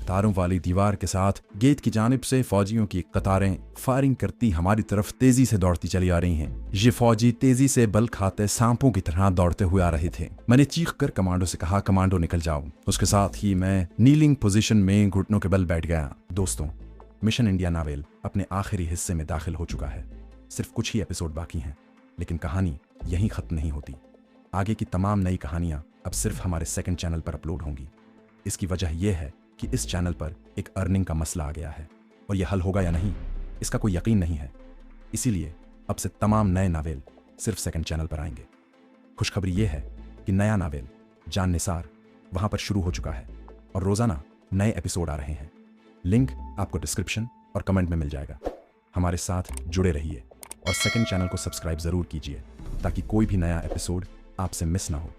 तारों वाली दीवार के साथ गेट की जानिब से फौजियों की कतारें फायरिंग करती हमारी तरफ तेजी से दौड़ती चली आ रही हैं। ये फौजी तेजी से बल खाते सांपों की तरह दौड़ते हुए आ रहे थे। मैंने चीख कर कमांडो से कहा, कमांडो निकल जाओ। उसके साथ ही मैं नीलिंग पोजीशन में घुटनों के बल बैठ गया। दोस्तों, मिशन इंडिया नावेल अपने आखिरी हिस्से में दाखिल हो चुका है। सिर्फ कुछ ही एपिसोड बाकी हैं, लेकिन कहानी यहीं खत्म नहीं होती। आगे की तमाम नई कहानियां अब सिर्फ हमारे सेकंड चैनल पर अपलोड होंगी। इसकी वजह यह है कि इस चैनल पर एक अर्निंग का मसला आ गया है और यह हल होगा या नहीं इसका कोई यकीन नहीं है। इसीलिए अब से तमाम नए नावेल सिर्फ सेकंड चैनल पर आएंगे। खुशखबरी यह है कि नया नावेल जान निसार वहां पर शुरू हो चुका है और रोजाना नए एपिसोड आ रहे हैं। लिंक आपको डिस्क्रिप्शन और कमेंट में मिल जाएगा। हमारे साथ जुड़े रहिए और सेकंड चैनल को सब्सक्राइब जरूर कीजिए ताकि कोई भी नया एपिसोड आपसे मिस ना हो।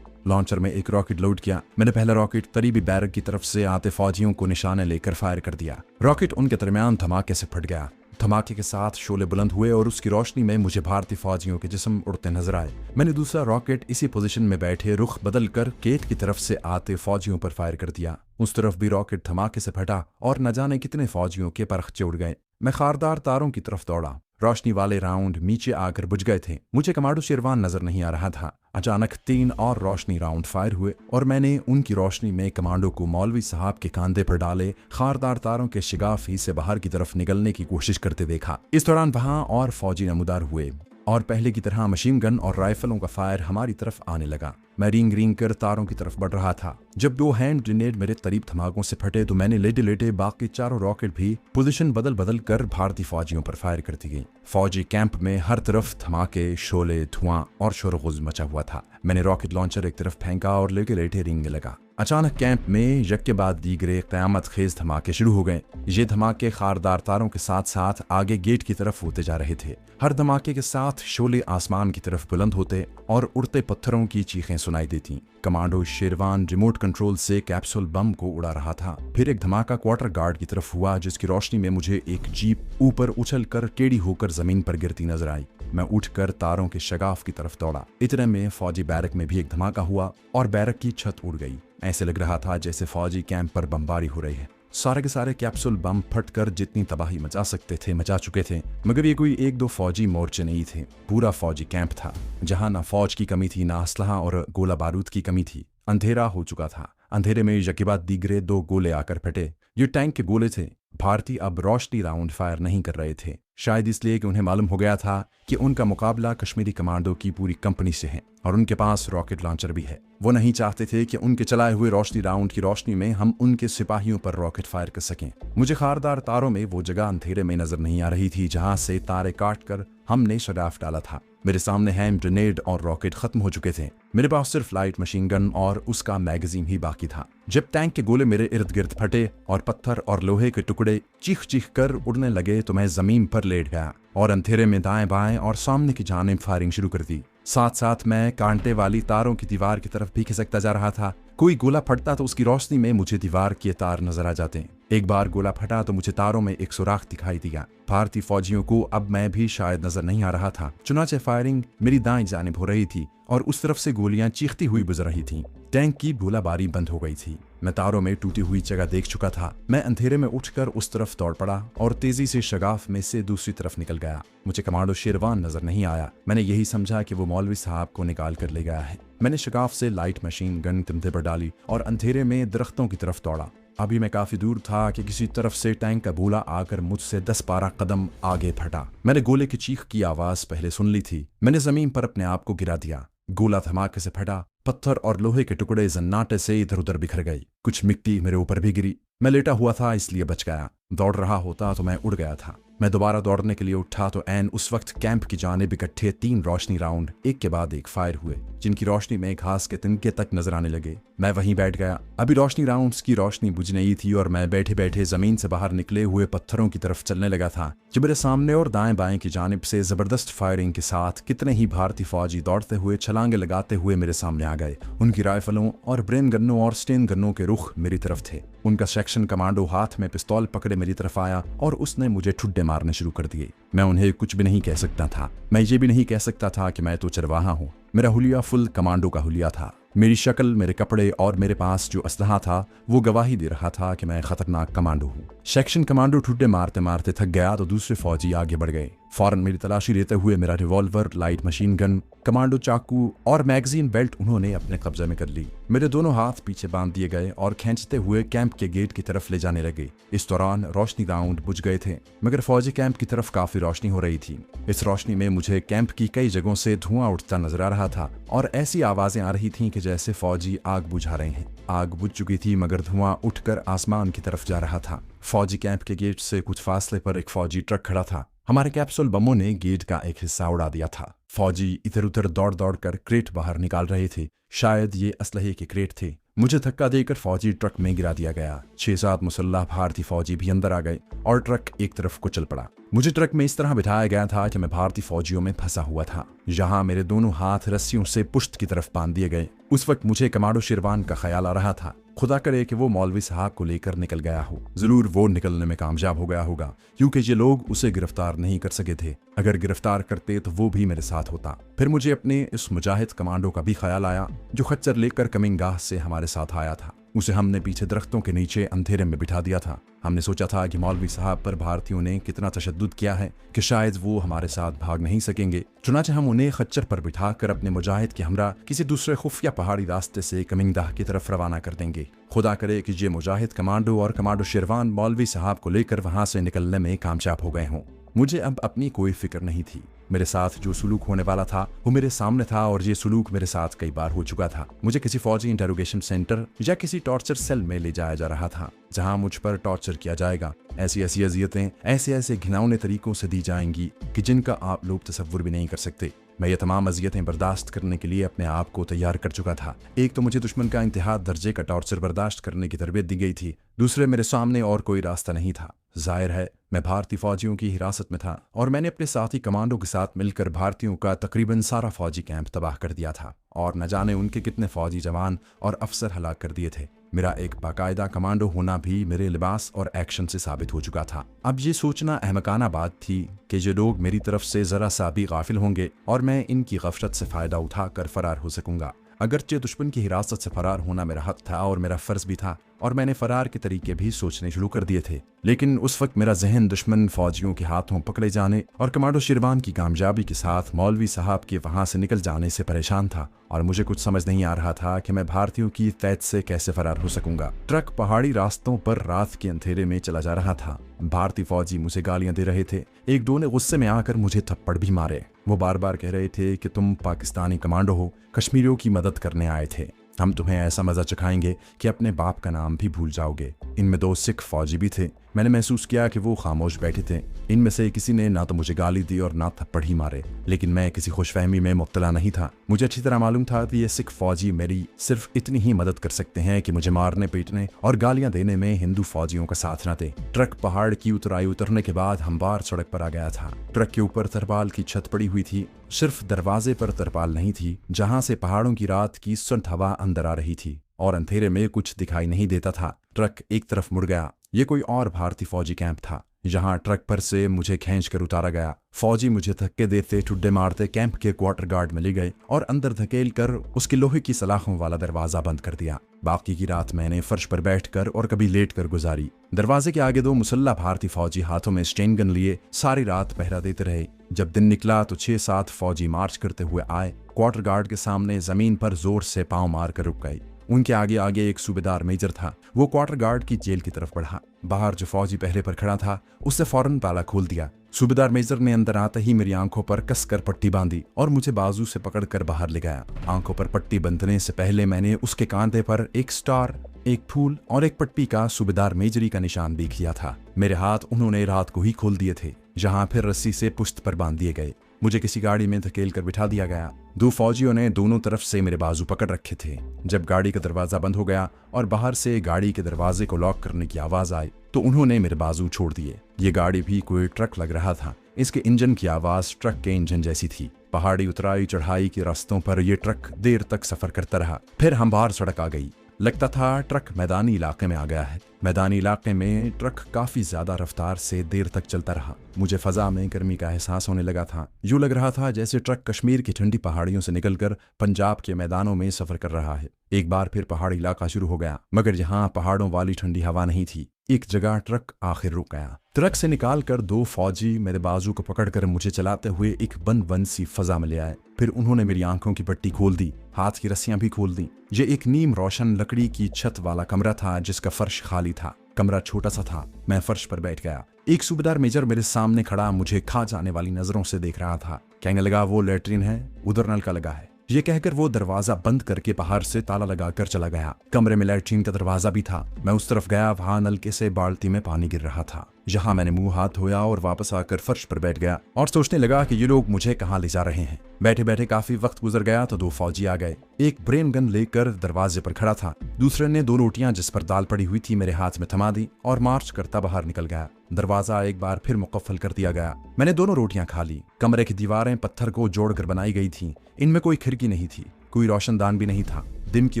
लॉन्चर में एक रॉकेट लोड किया। मैंने पहला रॉकेट करीबी बैरक की तरफ से आते फौजियों को निशाने लेकर फायर कर दिया। रॉकेट उनके दरमियान धमाके से फट गया। धमाके के साथ शोले बुलंद हुए और उसकी रोशनी में मुझे भारतीय फौजियों के जिस्म उड़ते नजर आए। मैंने दूसरा रॉकेट इसी पोजीशन में बैठे रुख बदल कर गेट की तरफ से आते फौजियों पर फायर कर दिया। उस तरफ भी रॉकेट धमाके से फटा और न जाने कितने फौजियों के परखचे उड़ गए। मैं खारदार तारों की तरफ दौड़ा। रोशनी वाले राउंड नीचे आकर बुझ गए थे। मुझे कमांडो शेरवान नजर नहीं आ रहा था। अचानक 3 और रोशनी राउंड फायर हुए और मैंने उनकी रोशनी में कमांडो को मौलवी साहब के कंधे पर डाले खारदार तारों के शिगाफ ही से बाहर की तरफ निकलने की कोशिश करते देखा। इस दौरान वहां और फौजी नमूदार हुए और पहले की तरह मशीन गन और राइफलों का फायर हमारी तरफ आने लगा। मैं रिंग रिंग कर तारों की तरफ बढ़ रहा था। जब 2 हैंड ग्रेनेड मेरे करीब धमाकों से फटे तो मैंने लेटे लेटे बाकी चारों रॉकेट भी पोजीशन बदल बदल कर भारतीय फौजियों पर फायर करती गई। फौजी कैंप में हर तरफ धमाके, शोले, धुआं और शोरगुल मचा हुआ था। मैंने रॉकेट लॉन्चर एक तरफ फेंका और लेटे लेटे रिंग में लगा। अचानक कैंप में यक के बाद दीगरे कयामत खेज धमाके शुरू हो गए। ये धमाके खारदार तारों के साथ साथ आगे गेट की तरफ होते जा रहे थे। हर धमाके के साथ शोले आसमान की तरफ बुलंद होते और उड़ते पत्थरों की चीखें सुनाई देती। कमांडो शेरवान रिमोट कंट्रोल से कैप्सूल बम को उड़ा रहा था। फिर एक धमाका क्वार्टर गार्ड की तरफ हुआ जिसकी रोशनी में मुझे एक जीप ऊपर उछल कर टेढ़ी होकर जमीन पर गिरती नजर आई। मैं उठकर तारों के शगाफ की तरफ दौड़ा। इतने में फौजी बैरक में भी एक धमाका हुआ और बैरक की छत उड़ गई। ऐसे लग रहा था जैसे फौजी कैंप पर बमबारी हो रही है। सारे के सारे कैप्सूल बम फटकर जितनी तबाही मचा सकते थे मचा चुके थे, मगर ये कोई 1-2 फौजी मोर्चे नहीं थे। पूरा फौजी कैंप था जहां ना फौज की कमी थी, ना असलहा और गोला बारूद की कमी थी। अंधेरा हो चुका था। अंधेरे में यकीबात दीगरे 2 गोले आकर फटे। ये टैंक के गोले थे। भारतीय अब रोशनी राउंड फायर नहीं कर रहे थे, शायद इसलिए कि उन्हें मालूम हो गया था कि उनका मुकाबला कश्मीरी कमांडो की पूरी कंपनी से है और उनके पास रॉकेट लॉन्चर भी है। वो नहीं चाहते थे कि उनके चलाए हुए रोशनी राउंड की रोशनी में हम उनके सिपाहियों पर रॉकेट फायर कर सकें। मुझे खारदार तारों में वो जगह अंधेरे में नजर नहीं आ रही थी जहां से तारे काट कर हमने शराफ डाला था। मेरे सामने हैंड ग्रेनेड और रॉकेट खत्म हो चुके थे। मेरे पास सिर्फ लाइट मशीन गन और उसका मैगजीन ही बाकी था। जब टैंक के गोले मेरे इर्द गिर्द फटे और पत्थर और लोहे के टुकड़े चीख चीख कर उड़ने लगे तो मैं जमीन पर लेट गया और अंधेरे में दाएं बाएं और सामने की जानिब फायरिंग शुरू कर दी। साथ साथ मैं कांटे वाली तारों की दीवार की तरफ भी खिसकता जा रहा था। कोई गोला फटता तो उसकी रोशनी में मुझे दीवार के तार नजर आ जाते। एक बार गोला फटा तो मुझे तारों में एक सुराख दिखाई दिया। भारतीय फौजियों को अब मैं भी शायद नजर नहीं आ रहा था। चुनाचे फायरिंग मेरी दाएं जानिब हो रही थी और उस तरफ से गोलियां चीखती हुई गुजर रही थीं। टैंक की गोलाबारी बंद हो गई थी। मैं तारों में टूटी हुई जगह देख चुका था। मैं अंधेरे में उठकर उस तरफ दौड़ पड़ा और तेजी से शगाफ में से दूसरी तरफ निकल गया। मुझे कमांडो शेरवान नजर नहीं आया। मैंने यही समझा कि वो मौलवी साहब को निकाल कर ले गया है। मैंने शगाफ से लाइट मशीन गन कंधे पर डाली और अंधेरे में दरख्तों की तरफ दौड़ा। अभी मैं काफी दूर था कि किसी तरफ से टैंक का गोला आकर मुझसे 10-12 कदम आगे फटा। मैंने गोले की चीख की आवाज पहले सुन ली थी। मैंने जमीन पर अपने आप को गिरा दिया। गोला धमाके से फटा। पत्थर और लोहे के टुकड़े जन्नाटे से इधर उधर बिखर गई। कुछ मिट्टी मेरे ऊपर भी गिरी। मैं लेटा हुआ था इसलिए बच गया। दौड़ रहा होता तो मैं उड़ गया था। मैं दोबारा दौड़ने के लिए उठा तो ऐन उस वक्त कैंप की जानिब इकट्ठे 3 रोशनी राउंड एक के बाद एक फायर हुए, जिनकी रोशनी में घास के तिनके तक नजर आने लगे। मैं वहीं बैठ गया। अभी रोशनी राउंड्स की रोशनी बुझ नहीं थी और मैं बैठे बैठे जमीन से बाहर निकले हुए पत्थरों की तरफ चलने लगा था जब मेरे सामने और दाएं बाएं की जानिब से जबरदस्त फायरिंग के साथ कितने ही भारतीय फौजी दौड़ते हुए छलांगे लगाते हुए मेरे सामने आ गए। उनकी राइफलों और ब्रेन गन्नों और स्टेन गन्नों के रुख मेरी तरफ थे। उनका सेक्शन कमांडो हाथ में पिस्तौल पकड़े मेरी तरफ आया और उसने मुझे ठुड्डे मारने शुरू कर दिए। मैं उन्हें कुछ भी नहीं कह सकता था। मैं ये भी नहीं कह सकता था कि मैं तो चरवाहा हूँ। मेरा हुलिया फुल कमांडो का हुलिया था। मेरी शक्ल, मेरे कपड़े और मेरे पास जो असलहा था वो गवाही दे रहा था कि मैं खतरनाक कमांडो हूँ। सेक्शन कमांडो ठुड्डे मारते मारते थक गया तो दूसरे फौजी आगे बढ़ गए। फौरन मेरी तलाशी लेते हुए मेरा revolver, light machine gun, commando चाकू और मैगजीन बेल्ट उन्होंने अपने कब्जे में कर ली। मेरे दोनों हाथ पीछे बांध दिए गए और खींचते हुए कैंप के गेट की तरफ ले जाने लगे। इस दौरान रोशनी राउंड बुझ गए थे, मगर फौजी कैंप की तरफ काफी रोशनी हो रही थी। इस रोशनी में मुझे कैंप की कई जगहों से धुआं उठता नजर आ रहा था और ऐसी आवाजें आ रही थीं कि जैसे फौजी आग बुझा रहे हैं। आग बुझ चुकी थी मगर धुआं उठकर आसमान की तरफ जा रहा था। फौजी कैंप के गेट से कुछ फासले पर एक फौजी ट्रक खड़ा था। हमारे कैप्सूल बमों ने गेट का एक हिस्सा उड़ा दिया था। फौजी इधर उधर दौड़ दौड़ कर क्रेट बाहर निकाल रहे थे। शायद ये असलहे के क्रेट थे। मुझे धक्का देकर फौजी ट्रक में गिरा दिया गया। 6-7 मुसल्लह भारतीय फौजी भी अंदर आ गए और ट्रक एक तरफ कुचल पड़ा। मुझे ट्रक में इस तरह बिठाया गया था कि मैं भारतीय फौजियों में फंसा हुआ था। यहाँ मेरे दोनों हाथ रस्सियों से पुश्त की तरफ बांध दिए गए। उस वक्त मुझे कमांडो शेरवान का ख्याल आ रहा था। खुदा करे कि वो मौलवी साहब को लेकर निकल गया हो। जरूर वो निकलने में कामयाब हो गया होगा, क्योंकि ये लोग उसे गिरफ्तार नहीं कर सके थे। अगर गिरफ्तार करते तो वो भी मेरे साथ होता। फिर मुझे अपने इस मुजाहिद कमांडो का भी ख्याल आया जो खच्चर लेकर कमिंगाह से हमारे साथ आया था। उसे हमने पीछे दरख्तों के नीचे अंधेरे में बिठा दिया था। हमने सोचा था कि मौलवी साहब पर भारतीयों ने कितना तशद्दुद किया है कि शायद वो हमारे साथ भाग नहीं सकेंगे। चुनाचे हम उन्हें खच्चर पर बिठा कर अपने मुजाहिद के हमरा किसी दूसरे खुफिया पहाड़ी रास्ते से कमिंगदाह की तरफ रवाना कर देंगे। खुदा करे कि ये मुजाहिद कमांडो और कमांडो शेरवान मौलवी साहब को लेकर वहां से निकलने में कामयाब हो गए हों। मुझे अब अपनी कोई फिक्र नहीं थी। मेरे साथ जो सुलूक होने वाला था वो मेरे सामने था और ये सुलूक मेरे साथ कई बार हो चुका था। मुझे किसी फौजी इंटेरोगेशन सेंटर या किसी टॉर्चर सेल में ले जाया जा रहा था जहां मुझ पर टॉर्चर किया जाएगा। ऐसी ऐसी अजियतें ऐसे ऐसे घिनौने तरीकों से दी जाएंगी कि जिनका आप लोग तसव्वुर भी नहीं कर सकते। मैं ये तमाम अजियतें बर्दाश्त करने के लिए अपने आप को तैयार कर चुका था। एक तो मुझे दुश्मन का इंतहा दर्जे का टॉर्चर बर्दाश्त करने की तरबियत दी गई थी। दूसरे, मेरे सामने और कोई रास्ता नहीं था। जाहिर है मैं भारतीय फौजियों की हिरासत में था और मैंने अपने साथी कमांडो के साथ मिलकर भारतीयों का तकरीबन सारा फौजी कैंप तबाह कर दिया था और न जाने उनके कितने फौजी जवान और अफसर हलाक कर दिए थे। मेरा एक बाकायदा कमांडो होना भी मेरे लिबास और एक्शन से साबित हो चुका था। अब ये सोचना अहमकाना बात थी कि ये लोग मेरी तरफ से जरा सा भी गाफिल होंगे और मैं इनकी गफलत से फायदा उठाकर फरार हो सकूंगा। अगरचे दुश्मन की हिरासत से फरार होना मेरा हक था और मेरा फर्ज भी था और मैंने फरार के तरीके भी सोचने शुरू कर दिए थे। लेकिन उस वक्त मेरा जहन दुश्मन फौजियों के हाथों पकड़े जाने और कमांडो शेरवान की कामयाबी के साथ मौलवी साहब के वहां से निकल जाने से परेशान था और मुझे कुछ समझ नहीं आ रहा था कि मैं भारतीयों की कैद से कैसे फरार हो सकूंगा। ट्रक पहाड़ी रास्तों पर रात के अंधेरे में चला जा रहा था। भारतीय फौजी मुझे गालियां दे रहे थे। एक दो ने गुस्से में आकर मुझे थप्पड़ भी मारे। वो बार बार कह रहे थे कि तुम पाकिस्तानी कमांडो हो, कश्मीरियों की मदद करने आए थे। हम तुम्हें ऐसा मजा चखाएंगे कि अपने बाप का नाम भी भूल जाओगे। इनमें 2 सिख फौजी भी थे। मैंने महसूस किया कि वो खामोश बैठे थे। इनमें से किसी ने ना तो मुझे गाली दी और ना थप्पड़ ही मारे, लेकिन मैं किसी खुशफहमी में मुब्तला नहीं था। मुझे अच्छी तरह मालूम था कि ये सिख फौजी मेरी सिर्फ इतनी ही मदद कर सकते हैं कि मुझे मारने पीटने और गालियां देने में हिंदू फौजियों का साथ न दे। ट्रक पहाड़ की ऊंचाई उतरने के बाद हमवार सड़क पर आ गया था। ट्रक के ऊपर तरपाल की छत पड़ी हुई थी। सिर्फ दरवाजे पर तरपाल नहीं थी, जहां से पहाड़ों की रात की सुंद हवा अंदर आ रही थी और अंधेरे में कुछ दिखाई नहीं देता था। ट्रक एक तरफ मुड़ गया। ये कोई और भारतीय फौजी कैंप था। जहां ट्रक पर से मुझे खींच कर उतारा गया। फौजी मुझे धक्के देते, ठुड्डे मारते कैंप के क्वार्टर गार्ड में ले गए और अंदर धकेल कर उसके लोहे की सलाखों वाला दरवाजा बंद कर दिया। बाकी की रात मैंने फर्श पर बैठकर और कभी लेट कर गुजारी। दरवाजे के आगे 2 मुसल्ला भारतीय फौजी हाथों में स्टेन गन लिए सारी रात पहरा देते रहे। जब दिन निकला तो 6-7 फौजी मार्च करते हुए आए। क्वार्टर गार्ड के सामने जमीन पर जोर से पांव मार कर रुक गए। उनके आगे आगे एक सूबेदार मेजर था। वो क्वार्टर गार्ड की जेल की तरफ बढ़ा। बाहर जो फौजी पहरे पर खड़ा था उससे फौरन ताला खोल दिया। सूबेदार मेजर ने अंदर आते ही मेरी आंखों पर कसकर पट्टी बांधी और मुझे बाजू से पकड़कर बाहर ले गया। आंखों पर पट्टी बंधने से पहले मैंने उसके कांधे पर एक स्टार, एक फूल और एक पट्टी का सूबेदार मेजरी का निशान भी किया था। मेरे हाथ उन्होंने रात को ही खोल दिए थे, जहां फिर रस्सी से पुश्त पर बांध दिए गए। मुझे किसी गाड़ी में धकेल कर बिठा दिया गया। 2 फौजियों ने दोनों तरफ से मेरे बाजू पकड़ रखे थे। जब गाड़ी का दरवाजा बंद हो गया और बाहर से गाड़ी के दरवाजे को लॉक करने की आवाज आई तो उन्होंने मेरे बाजू छोड़ दिए। ये गाड़ी भी कोई ट्रक लग रहा था। इसके इंजन की आवाज ट्रक के इंजन जैसी थी। पहाड़ी उतराई चढ़ाई के रास्तों पर यह ट्रक देर तक सफर करता रहा। फिर हमवार सड़क आ गई। लगता था ट्रक मैदानी इलाके में आ गया है। मैदानी इलाके में ट्रक काफी ज्यादा रफ्तार से देर तक चलता रहा। मुझे फजा में गर्मी का एहसास होने लगा था। यूं लग रहा था जैसे ट्रक कश्मीर की ठंडी पहाड़ियों से निकलकर पंजाब के मैदानों में सफर कर रहा है। एक बार फिर पहाड़ी इलाका शुरू हो गया, मगर यहाँ पहाड़ों वाली ठंडी हवा नहीं थी। एक जगह ट्रक आखिर रुक गया। ट्रक से निकालकर दो फौजी मेरे बाजू को पकड़कर मुझे चलाते हुए एक बंद सी फजा में ले आए। फिर उन्होंने मेरी आंखों की पट्टी खोल दी, हाथ की रस्सियां भी खोल दी। ये एक नीम रोशन लकड़ी की छत वाला कमरा था जिसका फर्श खाली था। कमरा छोटा सा था। मैं फर्श पर बैठ गया। एक सूबेदार मेजर मेरे सामने खड़ा मुझे खा जाने वाली नजरों से देख रहा था। कहने लगा, वो लैट्रिन है, उधर नल का लगा है। ये कहकर वो दरवाजा बंद करके बाहर से ताला लगाकर चला गया। कमरे में लैट्रिन का दरवाजा भी था। मैं उस तरफ गया, वहां नलके से बाल्टी में पानी गिर रहा था। यहाँ मैंने मुंह हाथ धोया और वापस आकर फर्श पर बैठ गया और सोचने लगा कि ये लोग मुझे कहाँ ले जा रहे हैं। बैठे बैठे काफी वक्त गुजर गया तो दो फौजी आ गए। एक ब्रेन गन लेकर दरवाजे पर खड़ा था, दूसरे ने दो रोटियां जिस पर दाल पड़ी हुई थी मेरे हाथ में थमा दी और मार्च करता बाहर निकल गया। दरवाजा एक बार फिर मुकफ्फल कर दिया गया। मैंने दोनों रोटियां खा ली। कमरे की दीवारें पत्थर को जोड़कर बनाई गई थी। इनमें कोई खिड़की नहीं थी, कोई रोशनदान भी नहीं था। दिन की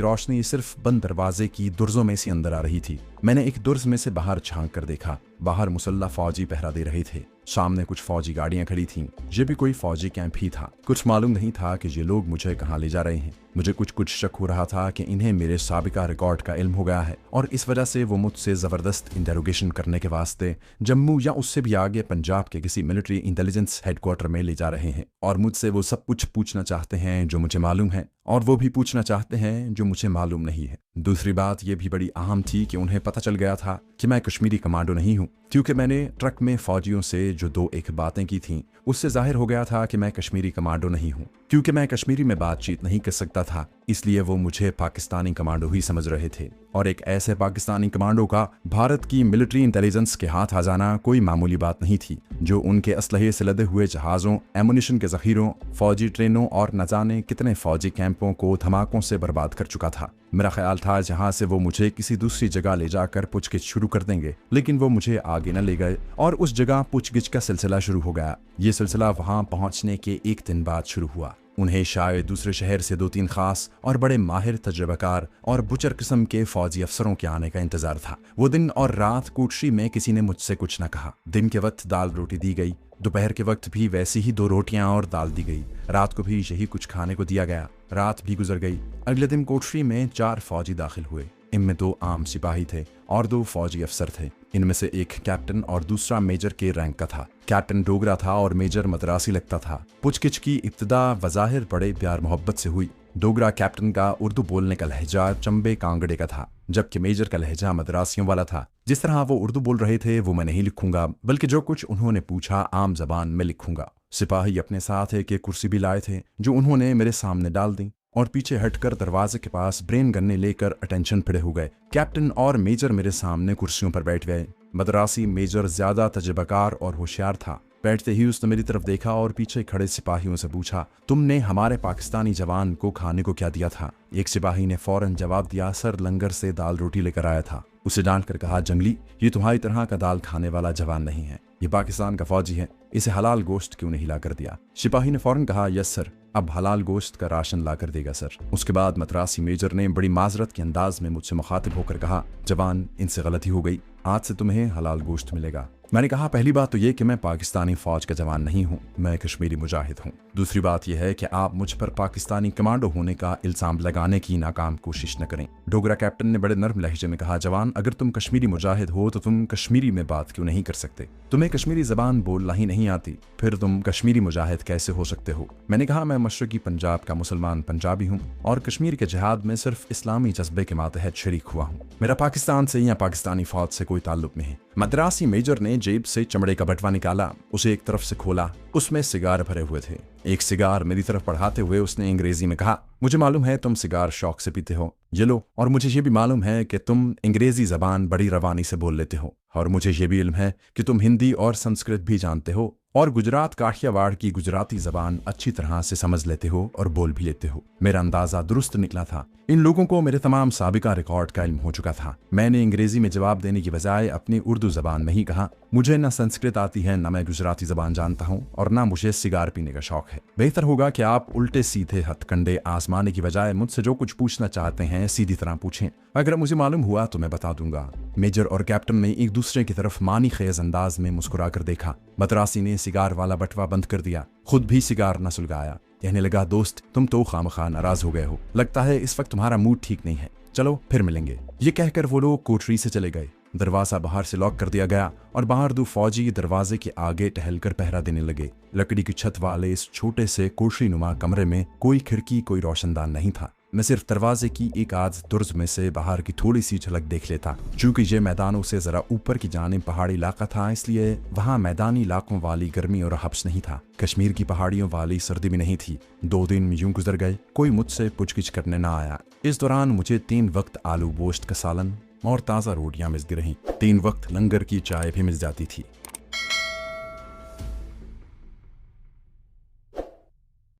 रोशनी सिर्फ बंद दरवाजे की दुर्जों में से अंदर आ रही थी। मैंने एक दुर्ज में से बाहर झांक कर देखा। बाहर मुसल्ला फौजी पहरा दे रहे थे। सामने कुछ फौजी गाड़ियां खड़ी थीं। ये भी कोई फौजी कैंप ही था। कुछ मालूम नहीं था कि ये लोग मुझे कहाँ ले जा रहे हैं। मुझे कुछ शक हो रहा था कि इन्हें मेरे साबिका रिकॉर्ड का इल्म हो गया है और इस वजह से वो मुझसे जबरदस्त इंटेरोगेशन करने के वास्ते जम्मू या उससे भी आगे पंजाब के किसी मिलिट्री इंटेलिजेंस हेडक्वार्टर में ले जा रहे हैं और मुझसे वो सब कुछ पूछना चाहते हैं जो मुझे मालूम है और वो भी पूछना चाहते हैं जो मुझे मालूम नहीं है। दूसरी बात यह भी बड़ी अहम थी कि उन्हें पता चल गया था कि मैं कश्मीरी कमांडो नहीं हूँ, क्योंकि मैंने ट्रक में फौजियों से जो दो एक बातें की थीं उससे जाहिर हो गया था कि मैं कश्मीरी कमांडो नहीं हूँ। क्योंकि मैं कश्मीरी में बातचीत नहीं कर सकता था, इसलिए वो मुझे पाकिस्तानी कमांडो ही समझ रहे थे और एक ऐसे पाकिस्तानी कमांडो का भारत की मिलिट्री इंटेलिजेंस के हाथ आ जाना कोई मामूली बात नहीं थी, जो उनके असलहे से लदे हुए जहाज़ों, एमुनिशन के जखीरों, फौजी ट्रेनों और न जाने कितने फौजी कैंपों को धमाकों से बर्बाद कर चुका था। मेरा ख्याल था जहां से वो मुझे किसी दूसरी जगह ले जाकर पूछगिछ शुरू कर देंगे, लेकिन वो मुझे आगे न ले गए और उस जगह पूछगिछ का सिलसिला शुरू हो गया। ये सिलसिला वहां पहुंचने के एक दिन बाद शुरू हुआ। उन्हें शायद दूसरे शहर से दो तीन खास और बड़े माहिर तजर्बाकार और बुचर किस्म के फौजी अफसरों के आने का इंतजार था। वो दिन और रात कोठरी में किसी ने मुझसे कुछ न कहा। दिन के वक्त दाल रोटी दी गई, दोपहर के वक्त भी वैसी ही दो रोटियां और दाल दी गई, रात को भी यही कुछ खाने को दिया गया। रात भी गुजर गई। अगले दिन कोठरी में 4 फौजी दाखिल हुए। इनमें 2 आम सिपाही थे और 2 फौजी अफसर थे। इनमें से एक कैप्टन और दूसरा मेजर के रैंक का था। कैप्टन डोगरा था और मेजर मद्रासी लगता था। पूछगिछ की इब्तिदा वज़ाहिर बड़े प्यार मोहब्बत से हुई। डोगरा कैप्टन का उर्दू बोलने का लहजा चंबे कांगड़े का था, जबकि मेजर का लहजा मद्रासियों वाला था। जिस तरह वो उर्दू बोल रहे थे वो मैं नहीं लिखूंगा, बल्कि जो कुछ उन्होंने पूछा आम जबान में लिखूंगा। सिपाही अपने साथ एक कुर्सी भी लाए थे जो उन्होंने मेरे सामने डाल दी और पीछे हटकर दरवाजे के पास ब्रेन गन्ने लेकर अटेंशन फिरे हो गए। कैप्टन और मेजर मेरे सामने कुर्सियों पर बैठ गए। मद्रासी मेजर ज्यादा तजर्बाकार और होशियार था। बैठते ही उसने मेरी तरफ देखा और पीछे खड़े सिपाहियों से पूछा, तुमने हमारे पाकिस्तानी जवान को खाने को क्या दिया था? एक सिपाही ने फौरन जवाब दिया, सर लंगर से दाल रोटी लेकर आया था। उसे डांट कर कहा, जंगली, ये तुम्हारी तरह का दाल खाने वाला जवान नहीं है, ये पाकिस्तान का फौजी है, इसे हलाल गोश्त क्यों नहीं ला कर दिया? सिपाही ने फौरन कहा, यस सर, अब हलाल गोश्त का राशन ला कर देगा सर। उसके बाद मद्रासी मेजर ने बड़ी माजरत के अंदाज में मुझसे मुखातिब होकर कहा, जवान, इनसे गलती हो गई, आज से तुम्हें हलाल गोश्त मिलेगा। मैंने कहा, पहली बात तो ये कि मैं पाकिस्तानी फौज का जवान नहीं हूँ, मैं कश्मीरी मुजाहिद हूँ। दूसरी बात यह है कि आप मुझ पर पाकिस्तानी कमांडो होने का इल्जाम लगाने की नाकाम कोशिश न करें। डोगरा कैप्टन ने बड़े नर्म लहजे में कहा, जवान, अगर तुम कश्मीरी मुजाहिद हो तो तुम कश्मीरी में बात क्यों नहीं कर सकते? तुम्हें कश्मीरी जबान बोलना ही नहीं आती, फिर तुम कश्मीरी मुजाहिद कैसे हो सकते हो? मैंने कहा, मैं मशरकी पंजाब का मुसलमान पंजाबी हूँ और कश्मीर के जिहाद में सिर्फ इस्लामी जज्बे के मातहत शरीक हुआ हूँ। मेरा पाकिस्तान से या पाकिस्तानी फौज से कोई ताल्लुक नहीं। मद्रासी मेजर ने जेब से चमड़े का बटवा निकाला, उसे एक तरफ से खोला, उसमें सिगार भरे हुए थे। एक सिगार मेरी तरफ बढ़ाते हुए उसने अंग्रेजी में कहा, मुझे मालूम है तुम सिगार शौक से पीते हो, ये लो, और मुझे ये भी मालूम है कि तुम अंग्रेजी जबान बड़ी रवानी से बोल लेते हो, और मुझे ये भी इल्म है कि तुम हिंदी और संस्कृत भी जानते हो और गुजरात काठियावाड़ की गुजराती जबान अच्छी तरह से समझ लेते हो और बोल भी लेते हो। मेरा अंदाजा दुरुस्त निकला था। इन लोगों को मेरे तमाम साबिका रिकॉर्ड का इल्म हो चुका था। मैंने अंग्रेजी में जवाब देने की बजाय अपनी उर्दू जबान में ही कहा, मुझे न संस्कृत आती है, न मैं गुजराती जबान जानता हूँ और न मुझे सिगार पीने का शौक है। बेहतर होगा कि आप उल्टे सीधे हथकंडे आजमाने की बजाय मुझसे जो कुछ पूछना चाहते हैं सीधी तरह पूछें। अगर मुझे मालूम हुआ तो मैं बता दूंगा। मेजर और कैप्टन ने एक दूसरे की तरफ मानी खेज अंदाज में मुस्कुराकर देखा। मद्रासी ने सिगार वाला बटवा बंद कर दिया, खुद भी सिगार न सुलगाया। कहने लगा, दोस्त तुम तो खामखा नाराज हो गए हो, लगता है इस वक्त तुम्हारा मूड ठीक नहीं है, चलो फिर मिलेंगे। ये कहकर वो लोग कोठरी से चले गए। दरवाजा बाहर से लॉक कर दिया गया और बाहर दो फौजी दरवाजे के आगे टहलकर पहरा देने लगे। लकड़ी की छत वाले इस छोटे से कोठरी नुमा कमरे में कोई खिड़की, कोई रोशनदान नहीं था। मैं सिर्फ दरवाजे की एक आध दुर्ज में से बाहर की थोड़ी सी झलक देख लेता। चूंकि ये मैदानों से जरा ऊपर की जानिब पहाड़ी इलाका था, इसलिए वहाँ मैदानी इलाकों वाली गर्मी और हब्स नहीं था, कश्मीर की पहाड़ियों वाली सर्दी भी नहीं थी। 2 दिन यूं गुजर गए, कोई मुझसे पूछगिछ करने न आया। इस दौरान मुझे 3 वक्त आलू गोश्त का सालन और ताज़ा रोटियां मिलती रहीं। 3 वक्त लंगर की चाय भी मिल जाती थी।